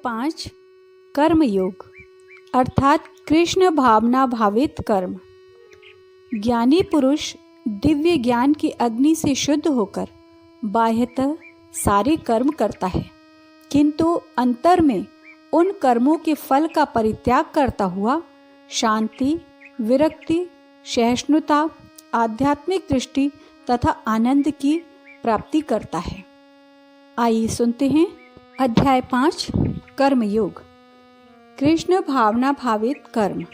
5 कर्मयोग अर्थात कृष्ण भावना भावित कर्म। ज्ञानी पुरुष दिव्य ज्ञान की अग्नि से शुद्ध होकर बाह्यतः सारे कर्म करता है, किंतु अंतर में उन कर्मों के फल का परित्याग करता हुआ शांति, विरक्ति, सहिष्णुता, आध्यात्मिक दृष्टि तथा आनंद की प्राप्ति करता है। आइए सुनते हैं अध्याय 5 कर्मयोग। कृष्ण भावना भावित कर्म।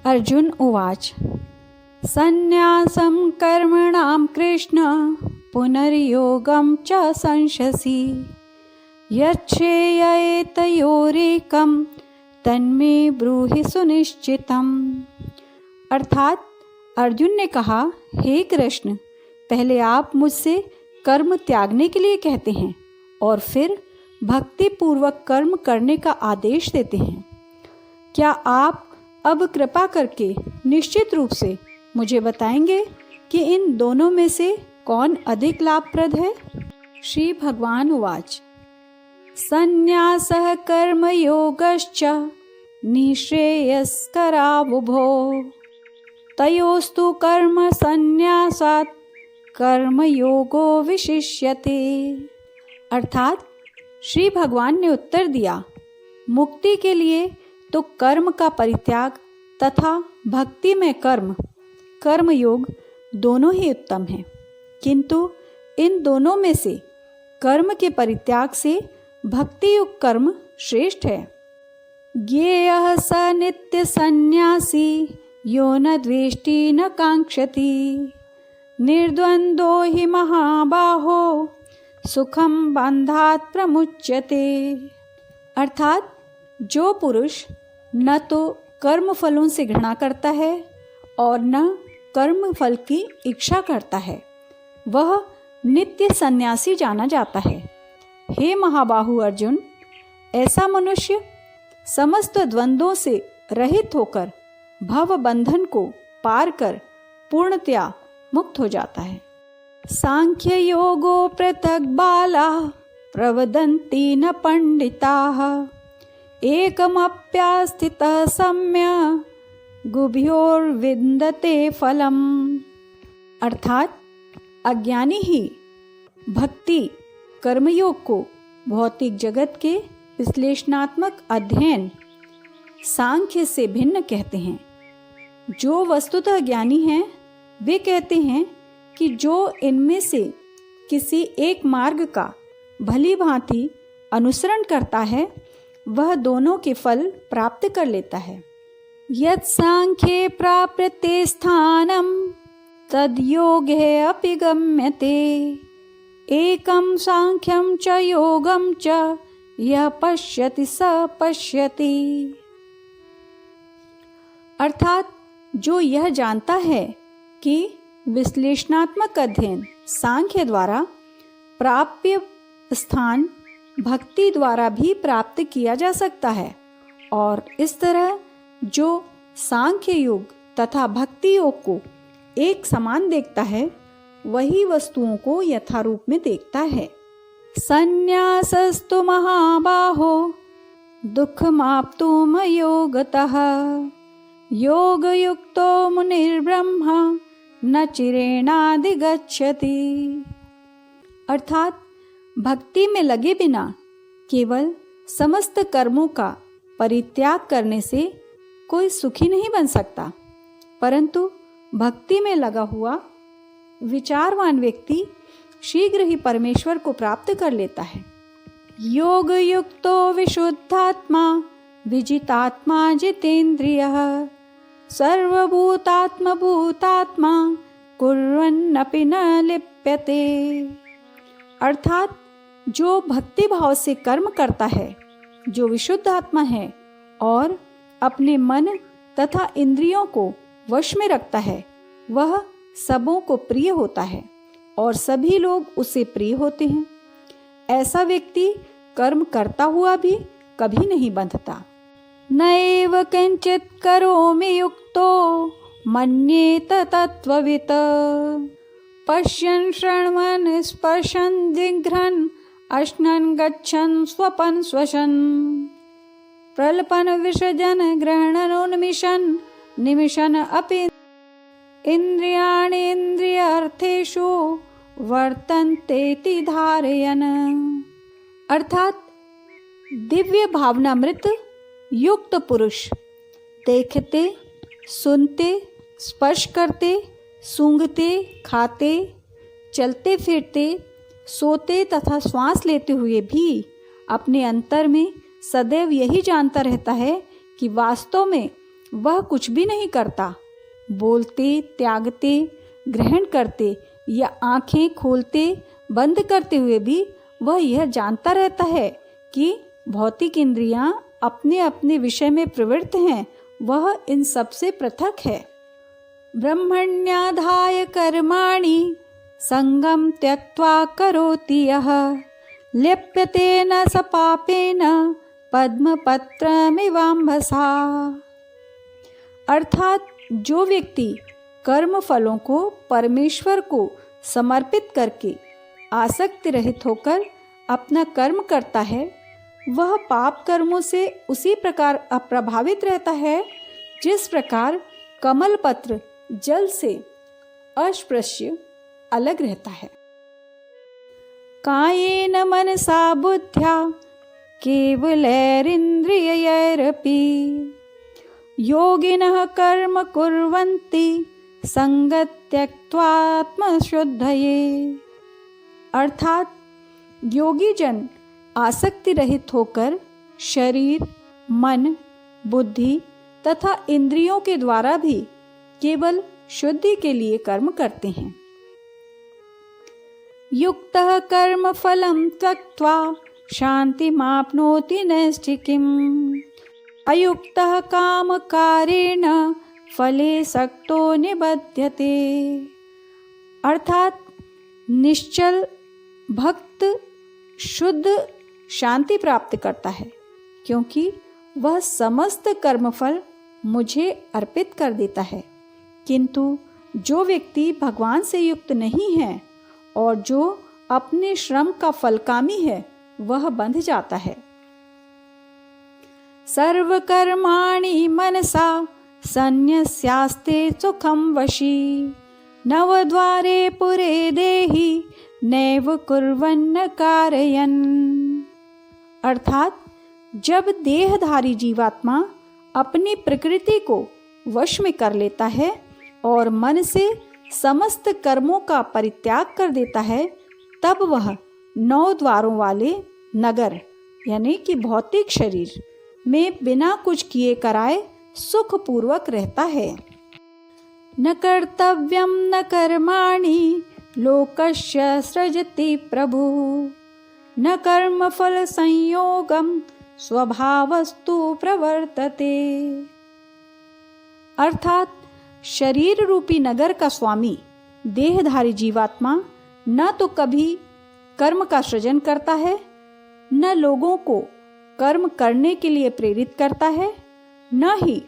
अर्जुन उवाच संन्यासं कर्मणां कृष्ण पुनर्योगं च संशसि यच्छ्रेयैतयोरेकं तन्मे ब्रूहि सुनिश्चितम्। अर्थात अर्जुन ने कहा, हे कृष्ण, पहले आप मुझसे कर्म त्यागने के लिए कहते हैं और फिर भक्ति पूर्वक कर्म करने का आदेश देते हैं। क्या आप अब कृपा करके निश्चित रूप से मुझे बताएंगे कि इन दोनों में से कौन अधिक लाभप्रद है? श्री भगवान उवाच संन्यासः कर्मयोगश्च निःश्रेयस्करावुभो तयोस्तु कर्म संन्यासात् कर्मयोगो विशिष्यते। अर्थात श्री भगवान ने उत्तर दिया, मुक्ति के लिए तो कर्म का परित्याग तथा भक्ति में कर्मयोग दोनों ही उत्तम हैं, किंतु इन दोनों में से कर्म के परित्याग से भक्ति युक्त कर्म श्रेष्ठ है। ज्ञेयः स नित्य सन्यासी यो न द्वेष्टि न कांक्षति निर्द्वंद्वो हि महाबाहो सुखम बंधात् प्रमुच्यते। अर्थात जो पुरुष न तो कर्म फलों से घृणा करता है और न कर्म फल की इच्छा करता है, वह नित्य सन्यासी जाना जाता है। हे महाबाहु अर्जुन, ऐसा मनुष्य समस्त द्वंद्वों से रहित होकर भव बंधन को पार कर पूर्णतया मुक्त हो जाता है। सांख्य योगो पृथक बाला प्रवदन्ति न पंडिताः एकमप्यास्थितः सम्य गुभ्योर्विन्दते फलम्। अर्थात अज्ञानी ही भक्ति कर्मयोग को भौतिक जगत के विश्लेषणात्मक अध्ययन सांख्य से भिन्न कहते हैं। जो वस्तुतः ज्ञानी हैं वे कहते हैं कि जो इनमें से किसी एक मार्ग का भली भांति अनुसरण करता है वह दोनों के फल प्राप्त कर लेता है। यत् सांख्ये प्राप्यते स्थानं तद योगे अपि गम्यते एकं सांख्यं च योगं च यः पश्यति स पश्यति। अर्थात जो यह जानता है कि विश्लेषणात्मक अध्ययन सांख्य द्वारा प्राप्य स्थान भक्ति द्वारा भी प्राप्त किया जा सकता है, और इस तरह जो सांख्य योग तथा भक्ति योग को एक समान देखता है वही वस्तुओं को यथारूप में देखता है। संन्यासस्तु महाबाहो दुःखमाप्तुम योगतः योगयुक्तो मुनिर्ब्रह्मा न चिरेणाधिगच्छति। अर्थात भक्ति में लगे बिना केवल समस्त कर्मों का परित्याग करने से कोई सुखी नहीं बन सकता, परंतु भक्ति में लगा हुआ विचारवान व्यक्ति शीघ्र ही परमेश्वर को प्राप्त कर लेता है। योग युक्तो विशुद्धात्मा विजितात्मा जितेन्द्रियः सर्वभूतात्म भूतात्मा कुर्वन्नपि न लिप्यते। अर्थात जो भक्ति भाव से कर्म करता है, जो विशुद्ध आत्मा है और अपने मन तथा इंद्रियों को वश में रखता है, वह सबों को प्रिय होता है और सभी लोग उसे प्रिय होते हैं। ऐसा व्यक्ति कर्म करता हुआ भी कभी नहीं बंधता। नैव किंचित करोमि युक्तो मन्येत तत्त्ववित् पश्यन् शृण्वन् स्पर्शन् जिघ्रन् अश्नन् गच्छन् स्वपन् स्वशन् प्रल्पन् विसृजन् ग्रहणनोन्मिषन् निमिषन् अपि इन्द्रियाणीन्द्रियार्थेषु वर्तन्तेति धारयन्। अर्थात दिव्य भावनामृत युक्त पुरुष देखते, सुनते, स्पर्श करते, सूंघते, खाते, चलते फिरते, सोते तथा श्वास लेते हुए भी अपने अंतर में सदैव यही जानता रहता है कि वास्तव में वह कुछ भी नहीं करता। बोलते, त्यागते, ग्रहण करते या आंखें खोलते बंद करते हुए भी वह यह जानता रहता है कि भौतिक इंद्रियां अपने अपने विषय में प्रवृत्त हैं, वह इन सब से पृथक है। ब्रह्मण्याधाय कर्माणि संगम त्यक्त्वा करोति यः लिप्यते न स पापेन पद्मपत्रमिवाम्भसा। अर्थात जो व्यक्ति कर्म फलों को परमेश्वर को समर्पित करके आसक्ति रहित होकर अपना कर्म करता है, वह पाप कर्मों से उसी प्रकार अप्रभावित रहता है जिस प्रकार कमल पत्र जल से अस्पृश्य अलग रहता है। कायेन मनसा बुद्ध्या केवलैरिन्द्रियैरपि योगिनः कर्म कुर्वन्ति संगत्यक्त्वात्मशुद्धये। अर्थात योगी जन आसक्ति रहित होकर शरीर, मन, बुद्धि तथा इंद्रियों के द्वारा भी केवल शुद्धि के लिए कर्म करते हैं। युक्तः कर्म फलं त्यक्त्वा शान्तिमाप्नोति नैष्ठिकीम् अयुक्तः कामकारेण फले सक्तो निबध्यते। अर्थात निश्चल भक्त शुद्ध शांति प्राप्त करता है, क्योंकि वह समस्त कर्मफल मुझे अर्पित कर देता है। किंतु जो व्यक्ति भगवान से युक्त नहीं है और जो अपने श्रम का फलकामी है, वह बंध जाता है। सर्वकर्माणि मनसा सन्न्यस्यास्ते सुखं वशी नवद्वारे पुरे देहि नैव कुर्वन्न कारयन्। अर्थात जब देहधारी जीवात्मा अपनी प्रकृति को वश में कर लेता है और मन से समस्त कर्मों का परित्याग कर देता है, तब वह 9 द्वारों वाले नगर यानी कि भौतिक शरीर में बिना कुछ किए कराए सुखपूर्वक रहता है। न कर्तव्यम न कर्माणि लोकस्य सृजति प्रभु न कर्म फल संयोगम स्वभावस्तु प्रवर्तते। अर्थात शरीर रूपी नगर का स्वामी देहधारी जीवात्मा न तो कभी कर्म का सृजन करता है, न लोगों को कर्म करने के लिए प्रेरित करता है, न ही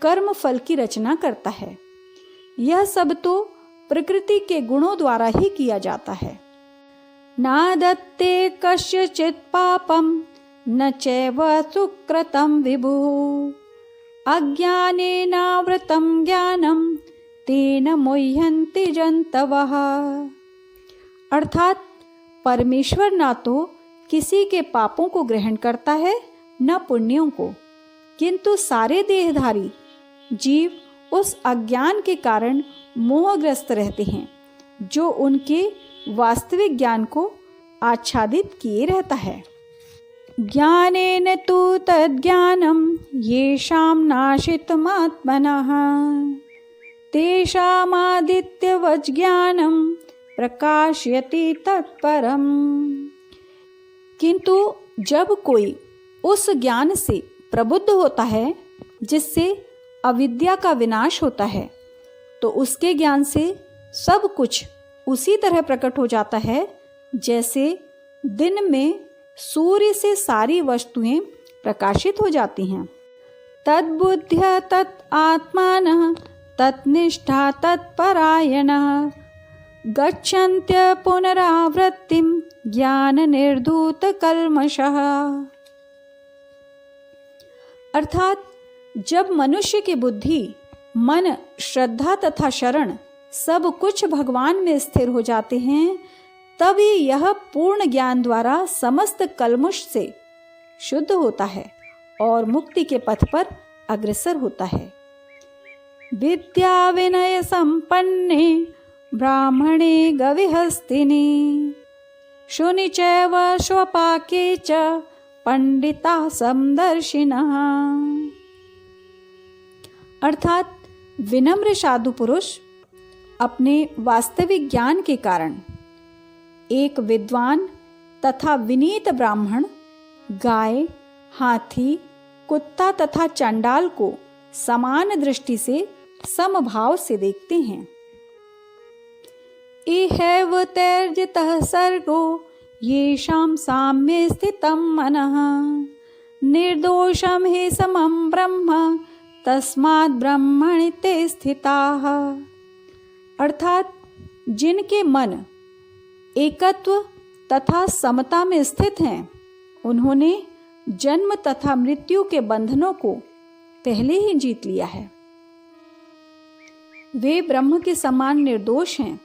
कर्म फल की रचना करता है। यह सब तो प्रकृति के गुणों द्वारा ही किया जाता है। नादत्ते कस्यचित् पापं न चैव सुकृतं विभुः अज्ञानेनावृतं ज्ञानं तेन मुह्यन्ति जन्तवः। अर्थात परमेश्वर ना तो किसी के पापों को ग्रहण करता है न पुण्यों को, किंतु सारे देहधारी जीव उस अज्ञान के कारण मोहग्रस्त रहते हैं जो उनके वास्तविक ज्ञान को आच्छादित किए रहता है। ज्ञानेन तु तज्ज्ञानं येषां नाशितमात्मनः तेषामादित्यवज् ज्ञानं प्रकाशयति तत्परम्। किंतु जब कोई उस ज्ञान से प्रबुद्ध होता है जिससे अविद्या का विनाश होता है, तो उसके ज्ञान से सब कुछ उसी तरह प्रकट हो जाता है जैसे दिन में सूर्य से सारी वस्तुएं प्रकाशित हो जाती हैं। तद्बुद्ध्या तत् आत्मानः तत्निष्ठा तत्परायणः गच्छन्त्य पुनरावृत्तिं ज्ञान निर्धूत कल्मषः। अर्थात जब मनुष्य की बुद्धि, मन, श्रद्धा तथा शरण सब कुछ भगवान में स्थिर हो जाते हैं, तभी यह पूर्ण ज्ञान द्वारा समस्त कल्मष से शुद्ध होता है और मुक्ति के पथ पर अग्रसर होता है। विद्या विनय संपन्ने ब्राह्मणे गविहस्तिनि शुनि चैव स्वपाके च पंडिता समदर्शिनः। अर्थात विनम्र साधु पुरुष अपने वास्तविक ज्ञान के कारण एक विद्वान तथा विनीत ब्राह्मण गाय, हाथी, कुत्ता तथा चंडाल को समान दृष्टि से समभाव से देखते हैं। इहैव तैर्जितः सर्गो येषां साम्ये स्थितं मनः निर्दोषं हि समं ब्रह्म तस्मात् ब्रह्मणि ते स्थिताः। अर्थात जिनके मन एकत्व तथा समता में स्थित हैं, उन्होंने जन्म तथा मृत्यु के बंधनों को पहले ही जीत लिया है। वे ब्रह्म के समान निर्दोष हैं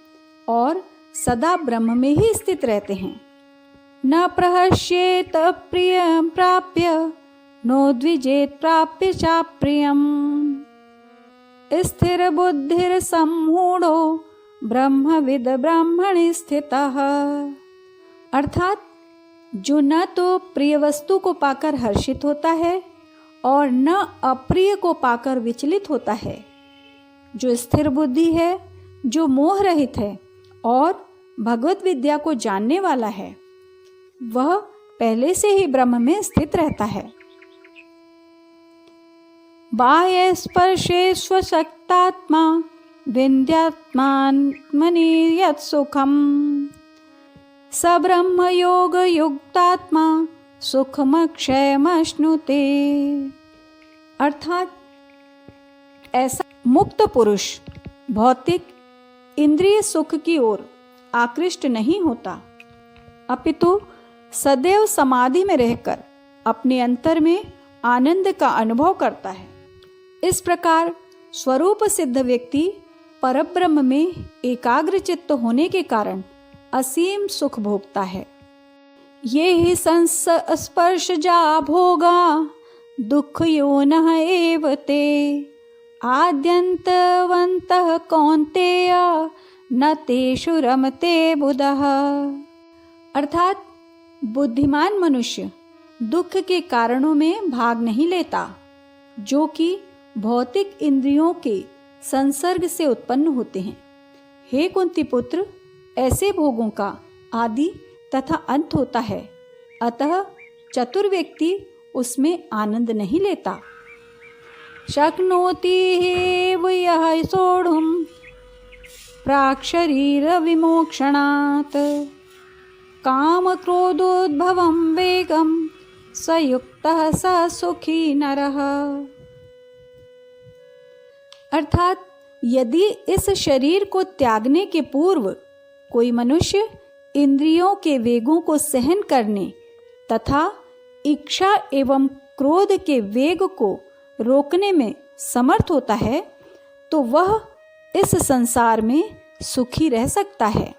और सदा ब्रह्म में ही स्थित रहते हैं। न प्रहस्येत प्रियं प्राप्य नो द्विजेत प्राप्य चाप्रियम् स्थिर बुद्धिर सम्मूढ़ो ब्रह्मविद ब्राह्मणे स्थितः। अर्थात जो न तो प्रिय वस्तु को पाकर हर्षित होता है और न अप्रिय को पाकर विचलित होता है, जो स्थिर बुद्धि है, जो मोह रहित है और भगवत विद्या को जानने वाला है, वह पहले से ही ब्रह्म में स्थित रहता है। बाह्य स्पर्शे स्वशक्तात्मा विन्द्यात्मात्मनि यत् सुखम् स ब्रह्म योग युक्तात्मा सुखमक्षयमश्नुते। अर्थात ऐसा मुक्त पुरुष भौतिक इंद्रिय सुख की ओर आकृष्ट नहीं होता, अपितु सदैव समाधि में रहकर अपने अंतर में आनंद का अनुभव करता है। इस प्रकार स्वरूप सिद्ध व्यक्ति परब्रह्म में एकाग्र चित्त होने के कारण असीम सुख भोगता है। ये ही संस्पर्शजा भोगा दुख योनः एव ते आद्यन्तवन्तः कौन्तेय न तेषु रमते बुधः। अर्थात बुद्धिमान मनुष्य दुख के कारणों में भाग नहीं लेता, जो कि भौतिक इंद्रियों के संसर्ग से उत्पन्न होते हैं। हे कुंती पुत्र, ऐसे भोगों का आदि तथा अंत होता है, अतः चतुर व्यक्ति उसमें आनंद नहीं लेता। शक्नोति एव यः सोढुं प्राक् शरीर विमोक्षणात् काम क्रोधोद्भवं वेगं स युक्तः स सुखी नरः। अर्थात यदि इस शरीर को त्यागने के पूर्व कोई मनुष्य इंद्रियों के वेगों को सहन करने तथा इच्छा एवं क्रोध के वेग को रोकने में समर्थ होता है, तो वह इस संसार में सुखी रह सकता है।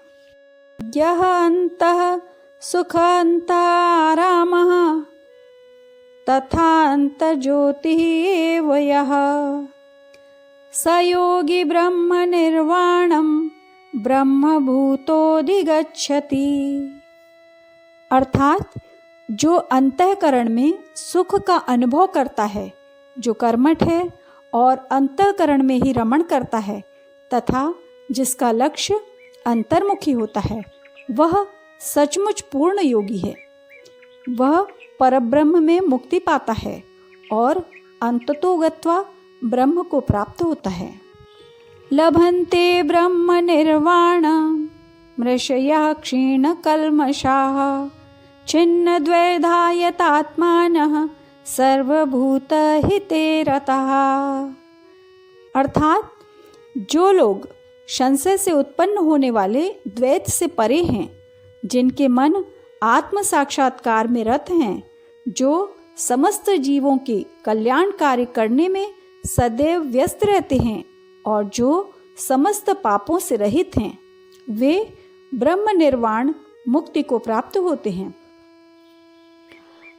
यह अंतः सुख अंतरामः तथा अंत ज्योति एव यः स योगी ब्रह्म निर्वाणम ब्रह्मभूतोऽधिगच्छति। अर्थात जो अंतःकरण में सुख का अनुभव करता है, जो कर्मठ है और अंतःकरण में ही रमण करता है तथा जिसका लक्ष्य अंतर्मुखी होता है, वह सचमुच पूर्ण योगी है। वह परब्रह्म में मुक्ति पाता है और अंततो गत्वा ब्रह्म को प्राप्त होता है। लभन्ते ब्रह्म निर्वाण मृषयः क्षीण कल्मषाः छिन्न द्वैधायतात्मानः सर्वभूत हिते रतः। अर्थात जो लोग संशय से उत्पन्न होने वाले द्वैत से परे हैं, जिनके मन आत्म साक्षात्कार में रत हैं, जो समस्त जीवों के कल्याण कार्य करने में सदैव व्यस्त रहते हैं और जो समस्त पापों से रहित हैं, वे ब्रह्म निर्वाण मुक्ति को प्राप्त होते हैं।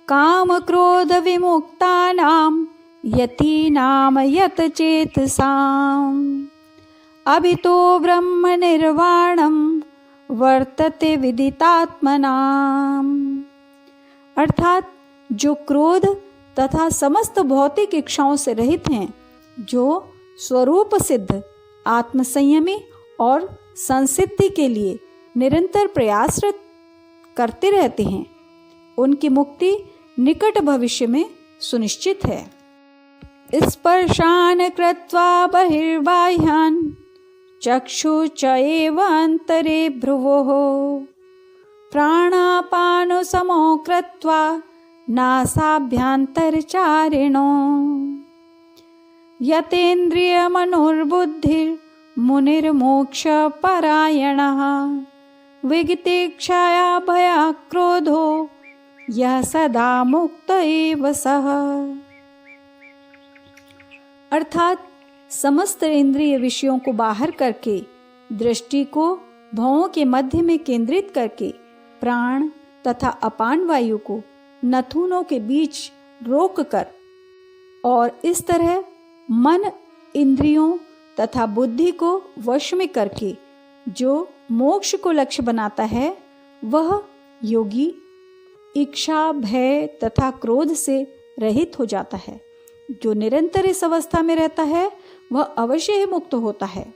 काम क्रोध विमुक्तानां यतीनां यत चेतसाम् अभितो ब्रह्म निर्वाणं वर्तते विदितात्मनाम्। अर्थात जो क्रोध तथा समस्त भौतिक इच्छाओं से रहित हैं, जो स्वरूप सिद्ध आत्मसंयमी और संसिद्धि के लिए निरंतर प्रयासरत करते रहते हैं, उनकी मुक्ति निकट भविष्य में सुनिश्चित है। स्पर्शान कृत्वा बहिर्बाह्यान् चक्षु च एव अंतरे भ्रुवोः प्राणापानो समो कृत्वा नासाभ्यन्तरचारिणो यतेन्द्रियमनोर्बुद्धिर्मुनिर्मोक्षपरायणः विगतेक्षया भयाक्रोधो यः सदा मुक्त एव सः। अर्थात समस्त इंद्रिय विषयों को बाहर करके, दृष्टि को भवों के मध्य में केंद्रित करके, प्राण तथा अपान वायु को नथुनों के बीच रोककर और इस तरह मन, इंद्रियों तथा बुद्धि को वश में करके जो मोक्ष को लक्ष्य बनाता है, वह योगी इच्छा, भय तथा क्रोध से रहित हो जाता है। जो निरंतर इस अवस्था में रहता है, वह अवश्य ही मुक्त होता है।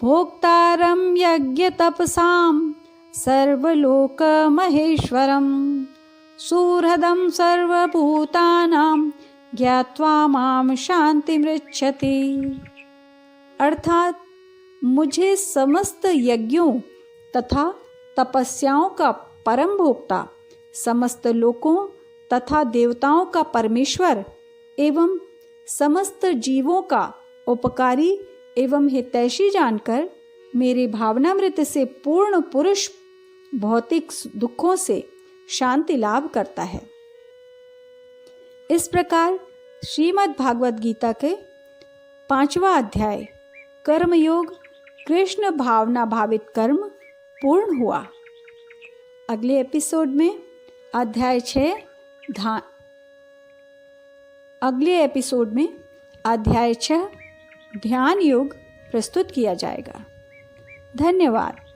भोक्तारं यज्ञ तपसां सर्वलोक महेश्वरं सुहृदं सर्वभूतानां ज्ञात्वा मां शान्तिमृच्छति। अर्थात मुझे समस्त यज्ञों तथा तपस्याओं का परम भोक्ता, समस्त लोकों तथा देवताओं का परमेश्वर एवं समस्त जीवों का उपकारी एवं हितैषी जानकर मेरे भावनामृत से पूर्ण पुरुष भौतिक दुखों से शांति लाभ करता है। इस प्रकार श्रीमद् भागवत गीता के 5वां अध्याय कर्मयोग कृष्ण भावना भावित कर्म पूर्ण हुआ। अगले एपिसोड में अध्याय 6 ध्यान योग प्रस्तुत किया जाएगा। धन्यवाद।